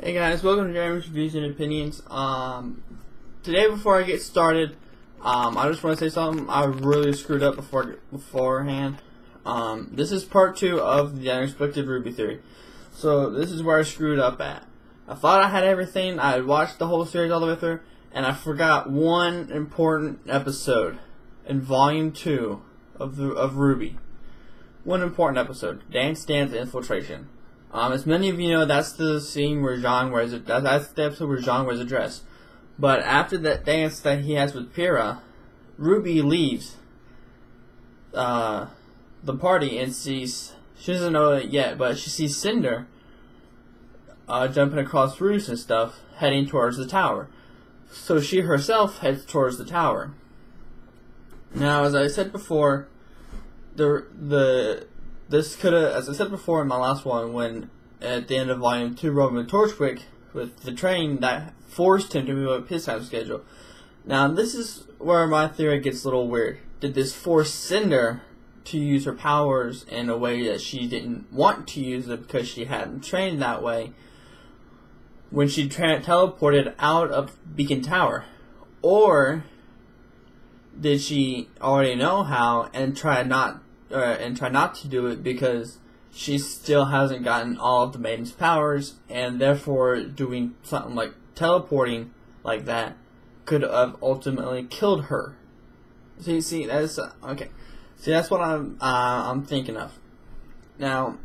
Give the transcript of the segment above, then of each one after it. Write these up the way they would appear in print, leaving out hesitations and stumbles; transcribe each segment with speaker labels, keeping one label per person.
Speaker 1: Hey guys, welcome to Jeremy's Reviews and Opinions. Today before I get started, I just want to say something I really screwed up beforehand. This is part 2 of the Unexpected RWBY theory. So this is where I screwed up at. I thought I had everything, I had watched the whole series all the way through, and I forgot one important episode in Volume 2 of RWBY. One important episode, Dance Infiltration. As many of you know, that's the scene where Jean wears it. That's the episode where Jean wears a dress. But after that dance that he has with Pyrrha, RWBY leaves the party and sees. She doesn't know it yet, but she sees Cinder jumping across roofs and stuff, heading towards the tower. So she herself heads towards the tower. Now, as I said before, this could have, as I said before in my last one, when at the end of Volume 2, Roman Torchwick with the train, that forced him to move up his time schedule. Now, this is where my theory gets a little weird. Did this force Cinder to use her powers in a way that she didn't want to use it because she hadn't trained that way when she teleported out of Beacon Tower? Or did she already know how and try not to do it because she still hasn't gotten all of the Maiden's powers, and therefore doing something like teleporting like that could have ultimately killed her? See, that's okay. See, that's what I'm thinking of. Now,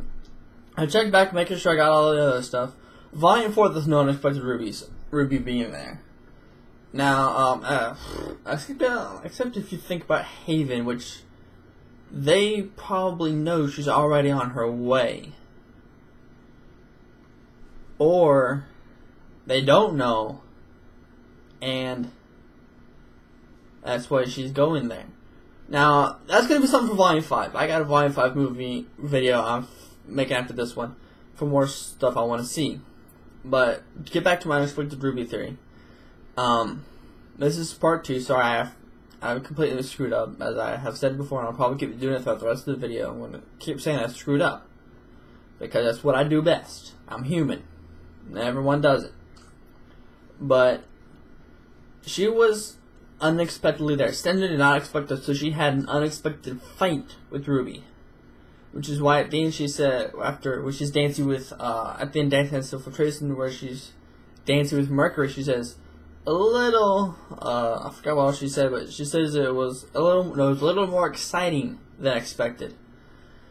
Speaker 1: I checked back, making sure I got all the other stuff. Volume 4, there's no Unexpected RWBY being there. Now, except if you think about Haven, which they probably know she's already on her way. Or they don't know, and that's why she's going there. Now, that's going to be something for Volume 5. I got a Volume 5 movie video I'm making after this one for more stuff I want to see. But, to get back to my Unexpected RWBY theory. This is part 2, sorry, I've completely screwed up, as I have said before, and I'll probably keep doing it throughout the rest of the video. I'm going to keep saying I screwed up, because that's what I do best. I'm human. Everyone does it. But she was unexpectedly there. Cinder did not expect her, so she had an unexpected fight with RWBY. Which is why at the end she said, when she's dancing with, at the end Dance Infiltration, where she's dancing with Mercury, she says, a little, I forgot what else she said, but she says it was a little more exciting than expected.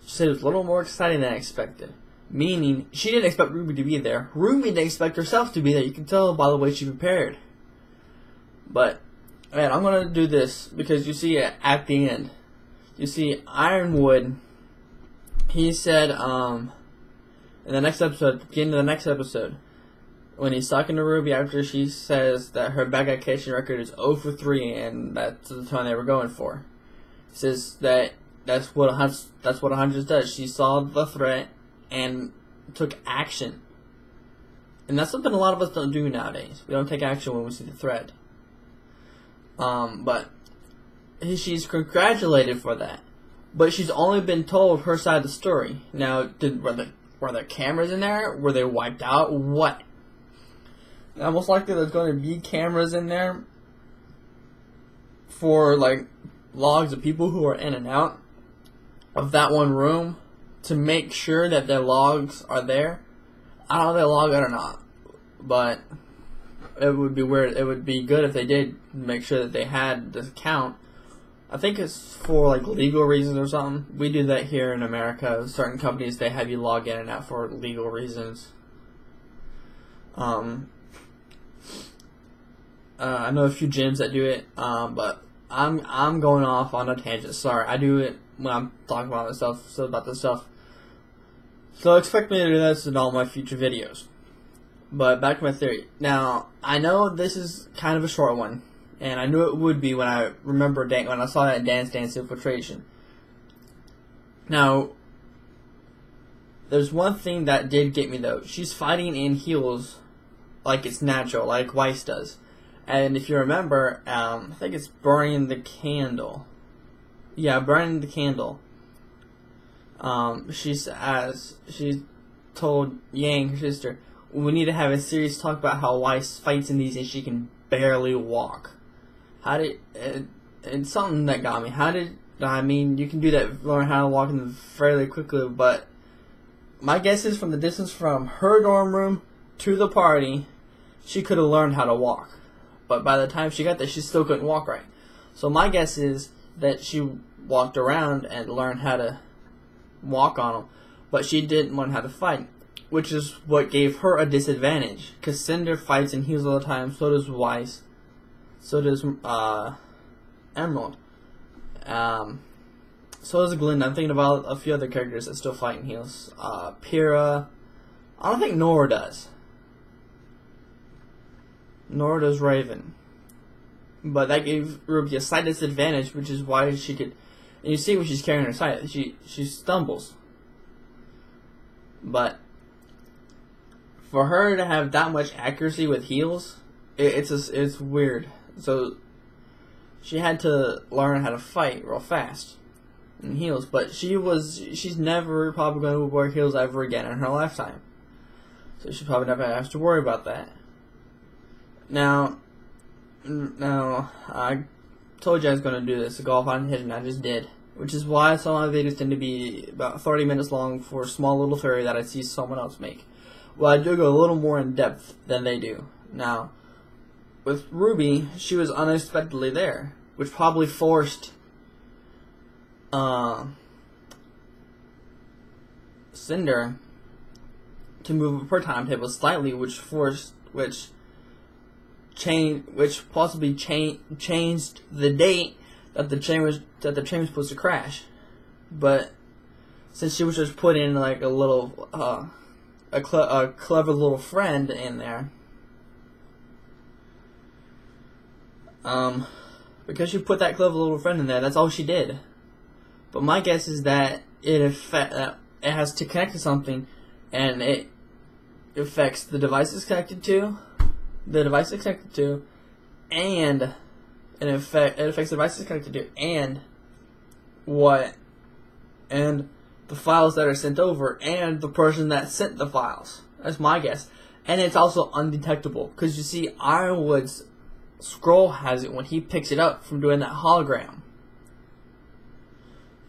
Speaker 1: She said it was a little more exciting than expected. Meaning, she didn't expect RWBY to be there. RWBY didn't expect herself to be there. You can tell by the way she prepared. But, man, I'm going to do this because you see at the end, you see Ironwood, he said, in the next episode, at the end of the next episode, when he's talking to RWBY after she says that her bad guy catching record is 0 for 3 and that's the tone they were going for. He says that that's what a huntress does. She saw the threat and took action. And that's something a lot of us don't do nowadays. We don't take action when we see the threat. But she's congratulated for that. But she's only been told her side of the story. Now, were there cameras in there? Were they wiped out? What? Now, most likely there's going to be cameras in there for, like, logs of people who are in and out of that one room to make sure that their logs are there. I don't know if they log it or not, but it would be weird. It would be good if they did make sure that they had this count. I think it's for, like, legal reasons or something. We do that here in America. Certain companies, they have you log in and out for legal reasons. I know a few gyms that do it, but I'm going off on a tangent. Sorry, I do it when I'm talking about this stuff. So expect me to do this in all my future videos. But back to my theory. Now, I know this is kind of a short one, and I knew it would be when I when I saw that in Dance Infiltration. Now, there's one thing that did get me though. She's fighting in heels like it's natural, like Weiss does. And if you remember, I think it's burning the candle. Yeah, burning the candle. She told Yang, her sister, we need to have a serious talk about how Weiss fights in these and she can barely walk. How did it's something that got me. I mean, you can do that, learn how to walk fairly quickly, but my guess is from the distance from her dorm room to the party, she could have learned how to walk. But by the time she got there, she still couldn't walk right. So my guess is that she walked around and learned how to walk on them, but she didn't learn how to fight, which is what gave her a disadvantage. Because Cinder fights and heals all the time, so does Weiss, so does Emerald. So does Glinda. I'm thinking about a few other characters that still fight and heals. Pyrrha. I don't think Nora does. Nor does Raven. But that gave Ruby a slight disadvantage, which is why she could... And you see when she's carrying her sight, she stumbles. But for her to have that much accuracy with heals, it's weird. So she had to learn how to fight real fast in heals. But she's never probably going to wear heals ever again in her lifetime. So she probably never has to worry about that. Now, I told you I was going to do this, a golf on hit, and I just did. Which is why some of my videos tend to be about 30 minutes long for a small little theory that I see someone else make. Well, I do go a little more in depth than they do. Now, with Ruby, she was unexpectedly there, which probably forced Cinder to move up her timetable slightly, which possibly changed the date that the train was supposed to crash. But since she was just put in like a little a clever little friend in there, because she put that clever little friend in there, that's all she did. But my guess is that it has to connect to something, and it affects the device it's connected to. And it affects the device it's connected to, and the files that are sent over, and the person that sent the files. That's my guess. And it's also undetectable, because you see, Ironwood's scroll has it when he picks it up from doing that hologram.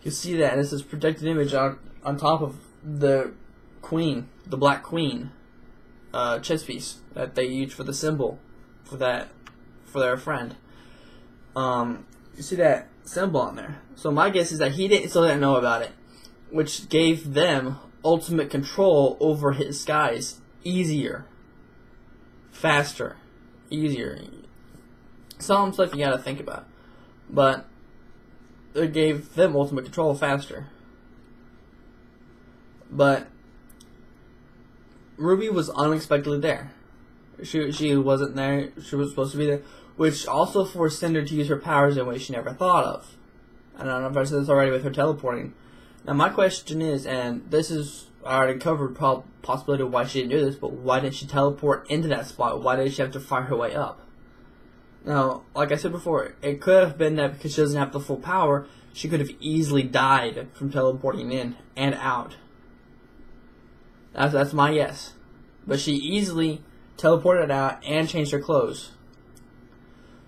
Speaker 1: You see that, and it's this projected image on top of the queen, the Black Queen chess piece that they use for the symbol for their friend. You see that symbol on there. So my guess is that he still didn't know about it, which gave them ultimate control over his skies. Easier, faster, easier. Some stuff you gotta think about, but it gave them ultimate control faster. But Ruby was unexpectedly there. She wasn't there. She was supposed to be there, which also forced Cinder to use her powers in a way she never thought of. I don't know if I said this already with her teleporting. Now my question is, and this is I already covered possibility of why she didn't do this, but why didn't she teleport into that spot? Why did she have to fight her way up? Now, like I said before, it could have been that because she doesn't have the full power, she could have easily died from teleporting in and out. That's my guess. But she easily teleported out and changed her clothes.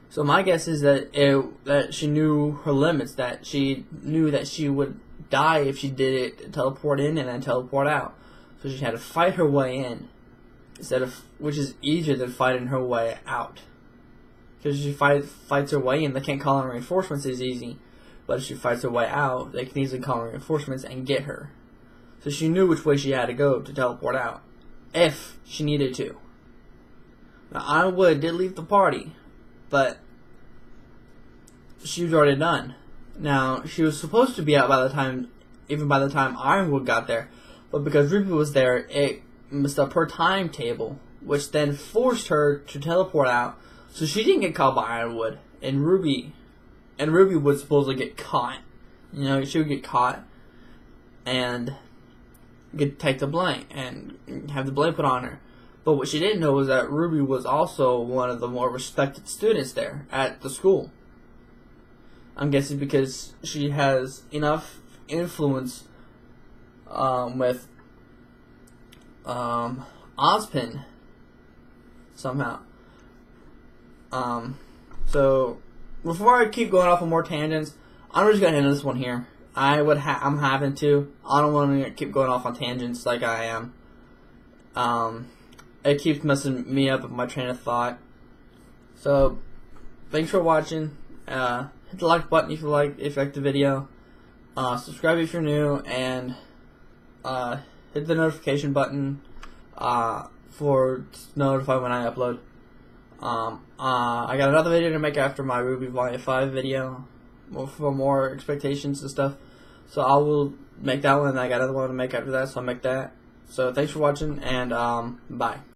Speaker 1: So my guess is that she knew her limits, that she knew that she would die if she did it, teleport in and then teleport out. So she had to fight her way in, which is easier than fighting her way out. Because if she fights her way in, they can't call in reinforcements as easy. But if she fights her way out, they can easily call in reinforcements and get her. So she knew which way she had to go to teleport out, if she needed to. Now, Ironwood did leave the party, but she was already done. Now, she was supposed to be out by the time Ironwood got there, but because Ruby was there, it messed up her timetable, which then forced her to teleport out, so she didn't get caught by Ironwood, and Ruby would supposedly get caught. You know, she would get caught, and get take the blame and have the blame put on her. But what she didn't know was that Ruby was also one of the more respected students there at the school. I'm guessing because she has enough influence with Ozpin somehow. So before I keep going off on more tangents, I'm just gonna end this one here. I'm having to. I don't want to keep going off on tangents like I am. It keeps messing me up with my train of thought. So, thanks for watching. Hit the like button if you like the video. Subscribe if you're new, and hit the notification button for notify when I upload. I got another video to make after my RWBY Volume 5 video for more expectations and stuff. So I will make that one, and I got another one to make after that, so I'll make that. So thanks for watching, and bye.